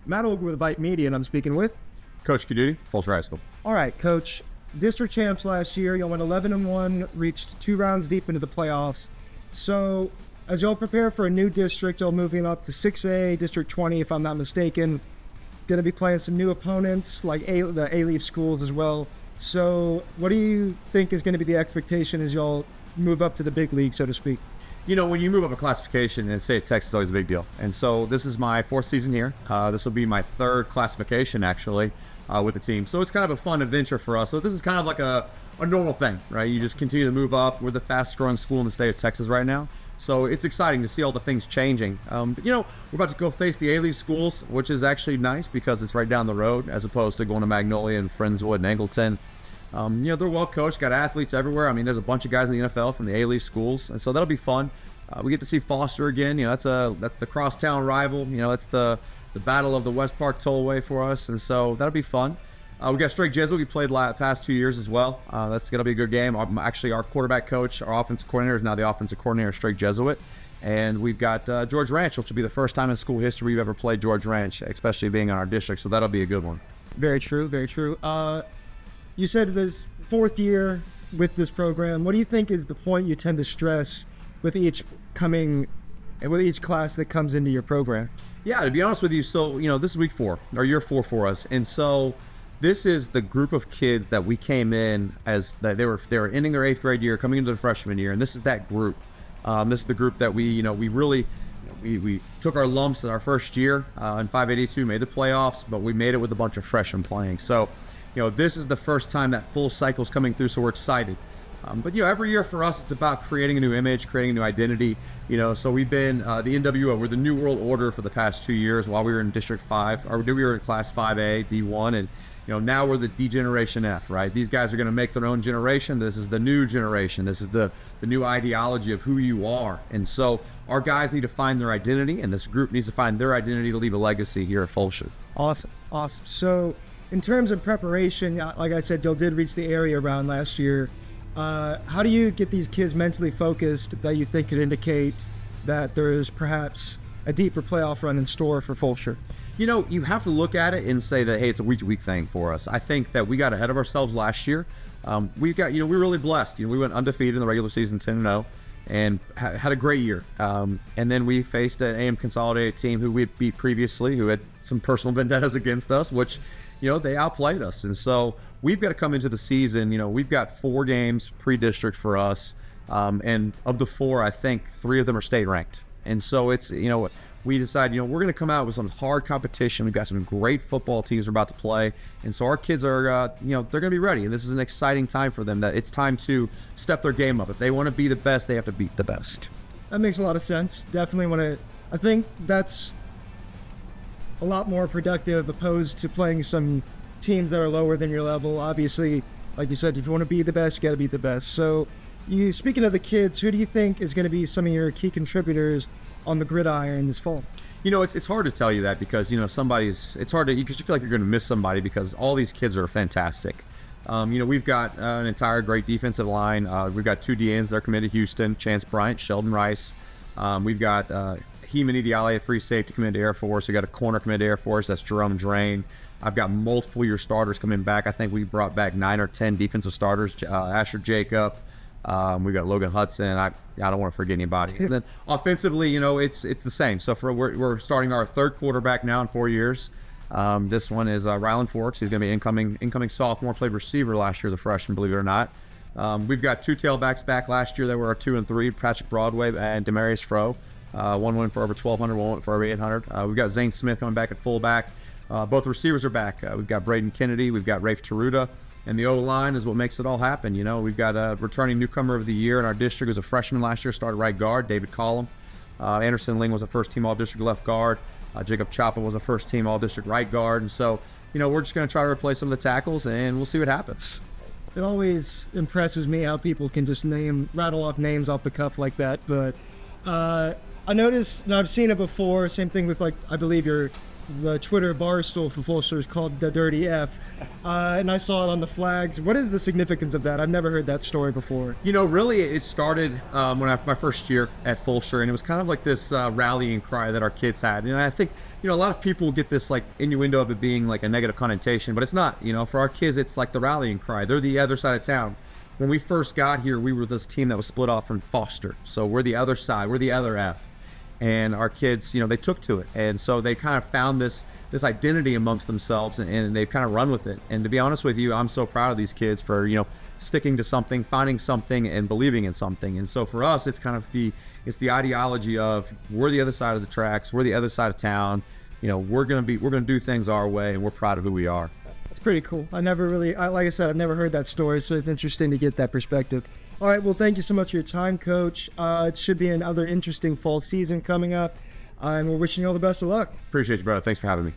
Matt Olga with VYPE Media, and I'm speaking with Coach Codutti, Fulshear High School. All right, Coach. District champs last year. Y'all went 11-1, reached 2 rounds deep into the playoffs. So, as y'all prepare for a new district, y'all moving up to 6A, District 20, if I'm not mistaken. Going to be playing some new opponents, like the A-Leaf schools as well. So, what do you think is going to be the expectation as y'all move up to the big league, so to speak? You know, when you move up a classification in state of Texas, it's always a big deal. And so this is my 4th season here. This will be my 3rd classification, actually, with the team. So it's kind of a fun adventure for us. So this is kind of like a normal thing, right? You just continue to move up. We're the fastest growing school in the state of Texas right now. So it's exciting to see all the things changing. But, you know, we're about to go face the A-Leaf schools, which is actually nice because it's right down the road as opposed to going to Magnolia and Friendswood and Angleton. You know, they're well coached, got athletes everywhere. I mean, there's a bunch of guys in the NFL from the A-Leaf schools, and so that'll be fun. We get to see Foster again. You know, that's the crosstown rival. You know, that's the battle of the West Park Tollway for us, and so that'll be fun. We got Strake Jesuit. We played past 2 years as well. That's gonna be a good game. Actually, our quarterback coach, our offensive coordinator, is now the offensive coordinator of Strake Jesuit, and we've got George Ranch, which will be the first time in school history we've ever played George Ranch, especially being in our district. So that'll be a good one. Very true. Very true. You said this 4th year with this program. What do you think is the point you tend to stress with each class that comes into your program? Yeah, to be honest with you, so, you know, this is week 4, or year 4 for us. And so this is the group of kids that we came in as that they were ending their 8th grade year, coming into the freshman year. And this is that group. This is the group that we took our lumps in our first year in 582, made the playoffs, but we made it with a bunch of freshmen playing. So, you know, this is the first time that full cycle's coming through, so we're excited. But, you know, every year for us, it's about creating a new image, creating a new identity. You know, so we've been the NWO, we're the New World Order for the past 2 years while we were in District 5, or we were in Class 5A, D1, and, you know, now we're the D Generation F, right? These guys are going to make their own generation. This is the new generation. This is the new ideology of who you are. And so our guys need to find their identity, and this group needs to find their identity to leave a legacy here at Fulshear. Awesome. Awesome. So, in terms of preparation, like I said, y'all did reach the area round last year. How do you get these kids mentally focused that you think could indicate that there is perhaps a deeper playoff run in store for Fulshear? You know, you have to look at it and say that, hey, it's a week-to-week thing for us. I think that we got ahead of ourselves last year. We're really blessed. You know, we went undefeated in the regular season, 10-0, and had a great year. And then we faced an AM Consolidated team who we had beat previously, who had some personal vendettas against us, which, you know, they outplayed us. And so we've got to come into the season, you know, we've got 4 games pre-district for us. And of the 4, I think 3 of them are state ranked. And so it's, you know, we decided, you know, we're going to come out with some hard competition. We've got some great football teams we're about to play. And so our kids are, you know, they're going to be ready. And this is an exciting time for them, that it's time to step their game up. If they want to be the best, they have to beat the best. That makes a lot of sense. Definitely want to, I think that's a lot more productive opposed to playing some teams that are lower than your level. Obviously, like you said, if you want to be the best, you got to beat the best. So, speaking of the kids, who do you think is going to be some of your key contributors on the gridiron this fall? You know, it's hard to tell you that because, you know, it's hard to, because you feel like you're going to miss somebody because all these kids are fantastic. You know, we've got an entire great defensive line. We've got 2 DNs that are committed to Houston, Chance Bryant, Sheldon Rice. We've got Heeman Ideale, a free safety committed to Air Force. We got a corner committed to Air Force. That's Jerome Drain. I've got multiple year starters coming back. I think we brought back 9 or 10 defensive starters. Asher Jacob. We've got Logan Hudson. I don't want to forget anybody. And then offensively, you know, it's the same. So we're starting our 3rd quarterback now in 4 years. This one is Ryland Forks. He's going to be incoming sophomore. Played receiver last year as a freshman, believe it or not. We've got 2 tailbacks back last year. They were our 2 and 3, Patrick Broadway and Demarius Fro. One went for over 1,200, one went for over 800. We've got Zane Smith coming back at fullback. Both receivers are back. We've got Braden Kennedy. We've got Rafe Taruta. And the O-line is what makes it all happen. You know, we've got a returning newcomer of the year in our district, who's a freshman last year, started right guard, David Collum. Anderson Ling was a first-team all-district left guard. Jacob Chapa was a first-team all-district right guard. And so, you know, we're just going to try to replace some of the tackles, and we'll see what happens. It always impresses me how people can just rattle off names off the cuff like that. But I noticed, and I've seen it before, same thing with, like, I believe your the Twitter bar stool for Fulshear is called the Dirty F, and I saw it on the flags. What is the significance of that? I've never heard that story before. You know, really, it started when my first year at Fulshear, and it was kind of like this rallying cry that our kids had. And I think, you know, a lot of people get this like innuendo of it being like a negative connotation, but it's not. You know, for our kids, it's like the rallying cry. They're the other side of town. When we first got here, we were this team that was split off from Foster, so we're the other side. We're the other F. And our kids, you know, they took to it, and so they kind of found this identity amongst themselves, and they've kind of run with it. And to be honest with you, I'm so proud of these kids for, you know, sticking to something, finding something, and believing in something. And so for us, it's kind of the ideology of we're the other side of the tracks, we're the other side of town. You know, we're gonna do things our way, and we're proud of who we are. It's pretty cool. Like I said, I've never heard that story, so it's interesting to get that perspective. All right, well, thank you so much for your time, Coach. It should be another interesting fall season coming up, and we're wishing you all the best of luck. Appreciate you, brother. Thanks for having me.